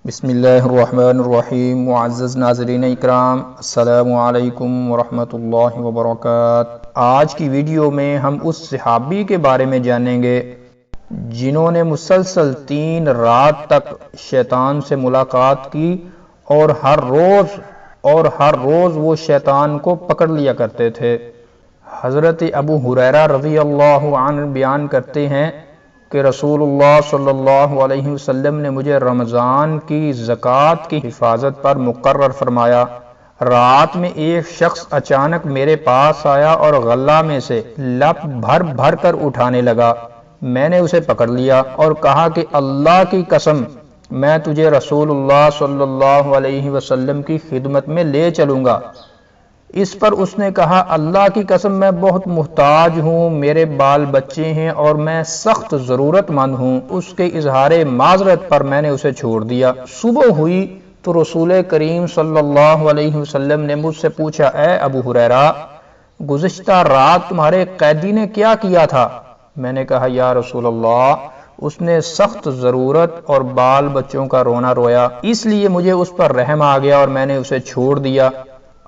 بسم اللہ الرحمن الرحیم۔ معزز ناظرین اکرام، السلام علیکم ورحمۃ اللہ وبرکاتہ۔ آج کی ویڈیو میں ہم اس صحابی کے بارے میں جانیں گے جنہوں نے مسلسل 3 رات تک شیطان سے ملاقات کی اور ہر روز وہ شیطان کو پکڑ لیا کرتے تھے۔ حضرت ابو ہریرہ رضی اللہ عنہ بیان کرتے ہیں کہ رسول اللہ صلی اللہ علیہ وسلم نے مجھے رمضان کی زکوٰۃ کی حفاظت پر مقرر فرمایا۔ رات میں ایک شخص اچانک میرے پاس آیا اور غلہ میں سے لپ بھر بھر کر اٹھانے لگا۔ میں نے اسے پکڑ لیا اور کہا کہ اللہ کی قسم، میں تجھے رسول اللہ صلی اللہ علیہ وسلم کی خدمت میں لے چلوں گا۔ اس پر اس نے کہا، اللہ کی قسم میں بہت محتاج ہوں، میرے بال بچے ہیں اور میں سخت ضرورت مند ہوں۔ اس کے اظہار معذرت پر میں نے اسے چھوڑ دیا۔ صبح ہوئی تو رسول کریم صلی اللہ علیہ وسلم نے مجھ سے پوچھا، اے ابو ہریرہ، گزشتہ رات تمہارے قیدی نے کیا کیا تھا؟ میں نے کہا، یا رسول اللہ، اس نے سخت ضرورت اور بال بچوں کا رونا رویا، اس لیے مجھے اس پر رحم آ گیا اور میں نے اسے چھوڑ دیا۔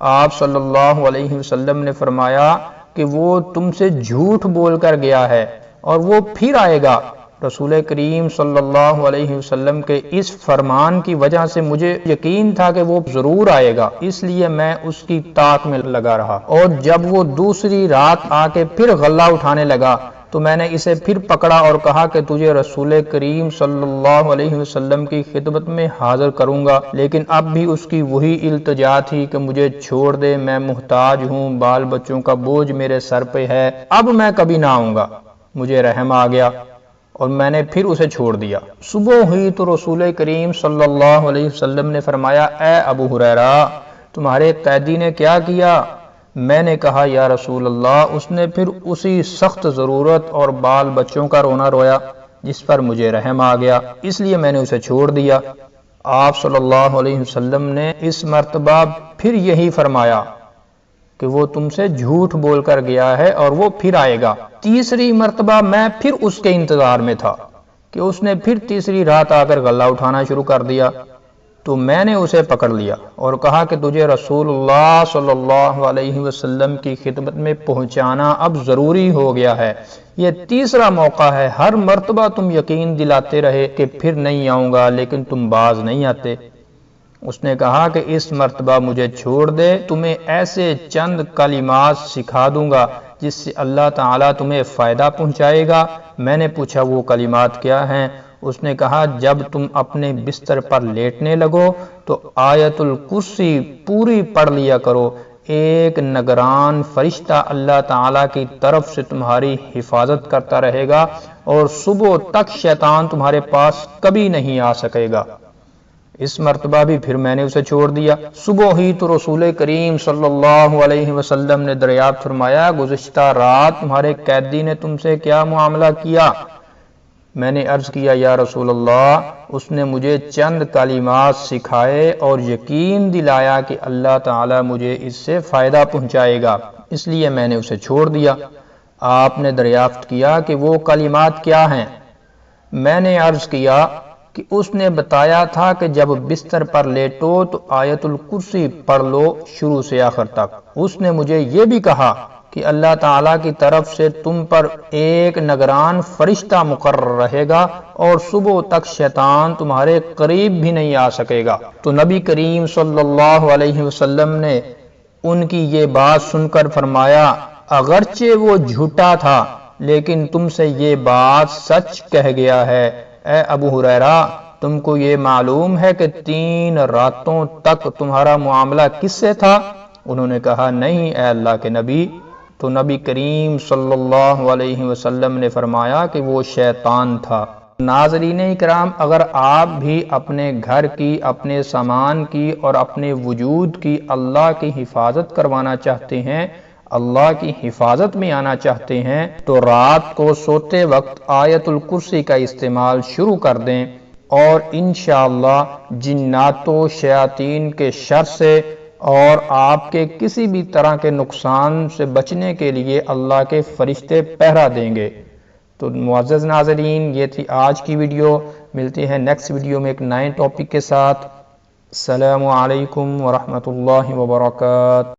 آپ صلی اللہ علیہ وسلم نے فرمایا کہ وہ تم سے جھوٹ بول کر گیا ہے اور وہ پھر آئے گا۔ رسول کریم صلی اللہ علیہ وسلم کے اس فرمان کی وجہ سے مجھے یقین تھا کہ وہ ضرور آئے گا، اس لیے میں اس کی طاق میں لگا رہا، اور جب وہ دوسری رات آ کے پھر غلہ اٹھانے لگا تو میں نے اسے پھر پکڑا اور کہا کہ تجھے رسول کریم صلی اللہ علیہ وسلم کی خدمت میں حاضر کروں گا، لیکن اب بھی اس کی وہی التجا تھی کہ مجھے چھوڑ دے، میں محتاج ہوں، بال بچوں کا بوجھ میرے سر پہ ہے، اب میں کبھی نہ آؤں گا۔ مجھے رحم آ گیا اور میں نے پھر اسے چھوڑ دیا۔ صبح ہوئی تو رسول کریم صلی اللہ علیہ وسلم نے فرمایا، اے ابو ہریرہ، تمہارے قیدی نے کیا کیا؟ میں نے کہا، یا رسول اللہ، اس نے پھر اسی سخت ضرورت اور بال بچوں کا رونا رویا جس پر مجھے رحم آ گیا، اس لیے میں نے اسے چھوڑ دیا۔ آپ صلی اللہ علیہ وسلم نے اس مرتبہ پھر یہی فرمایا کہ وہ تم سے جھوٹ بول کر گیا ہے اور وہ پھر آئے گا۔ تیسری مرتبہ میں پھر اس کے انتظار میں تھا کہ اس نے پھر تیسری رات آ کر غلہ اٹھانا شروع کر دیا، تو میں نے اسے پکڑ لیا اور کہا کہ تجھے رسول اللہ صلی اللہ علیہ وسلم کی خدمت میں پہنچانا اب ضروری ہو گیا ہے، یہ تیسرا موقع ہے، ہر مرتبہ تم یقین دلاتے رہے کہ پھر نہیں آؤں گا لیکن تم باز نہیں آتے۔ اس نے کہا کہ اس مرتبہ مجھے چھوڑ دے، تمہیں ایسے چند کلمات سکھا دوں گا جس سے اللہ تعالیٰ تمہیں فائدہ پہنچائے گا۔ میں نے پوچھا، وہ کلمات کیا ہیں؟ اس نے کہا، جب تم اپنے بستر پر لیٹنے لگو تو آیت الکرسی پوری پڑھ لیا کرو، ایک نگران فرشتہ اللہ تعالیٰ کی طرف سے تمہاری حفاظت کرتا رہے گا اور صبح تک شیطان تمہارے پاس کبھی نہیں آ سکے گا۔ اس مرتبہ بھی پھر میں نے اسے چھوڑ دیا۔ صبح ہی تو رسول کریم صلی اللہ علیہ وسلم نے دریافت فرمایا، گزشتہ رات تمہارے قیدی نے تم سے کیا معاملہ کیا؟ میں نے عرض کیا، یا رسول اللہ، اس نے مجھے چند کلمات سکھائے اور یقین دلایا کہ اللہ تعالیٰ مجھے اس سے فائدہ پہنچائے گا، اس لیے میں نے اسے چھوڑ دیا۔ آپ نے دریافت کیا کہ وہ کلمات کیا ہیں؟ میں نے عرض کیا کہ اس نے بتایا تھا کہ جب بستر پر لیٹو تو آیت الکرسی پڑھ لو شروع سے آخر تک۔ اس نے مجھے یہ بھی کہا کہ اللہ تعالیٰ کی طرف سے تم پر ایک نگران فرشتہ مقرر رہے گا اور صبح تک شیطان تمہارے قریب بھی نہیں آ سکے گا۔ تو نبی کریم صلی اللہ علیہ وسلم نے ان کی یہ بات سن کر فرمایا، اگرچہ وہ جھوٹا تھا لیکن تم سے یہ بات سچ کہہ گیا ہے۔ اے ابو ہریرہ، تم کو یہ معلوم ہے کہ 3 راتوں تک تمہارا معاملہ کس سے تھا؟ انہوں نے کہا، نہیں اے اللہ کے نبی۔ تو نبی کریم صلی اللہ علیہ وسلم نے فرمایا کہ وہ شیطان تھا۔ ناظرین اکرام، اگر آپ بھی اپنے گھر کی، اپنے سامان کی اور اپنے وجود کی اللہ کی حفاظت کروانا چاہتے ہیں، اللہ کی حفاظت میں آنا چاہتے ہیں، تو رات کو سوتے وقت آیت الکرسی کا استعمال شروع کر دیں، اور انشاءاللہ جنات و شیاطین کے شر سے اور آپ کے کسی بھی طرح کے نقصان سے بچنے کے لیے اللہ کے فرشتے پہرا دیں گے۔ تو معزز ناظرین، یہ تھی آج کی ویڈیو۔ ملتے ہیں نیکسٹ ویڈیو میں ایک نئے ٹاپک کے ساتھ۔ السلام علیکم ورحمۃ اللہ وبرکاتہ۔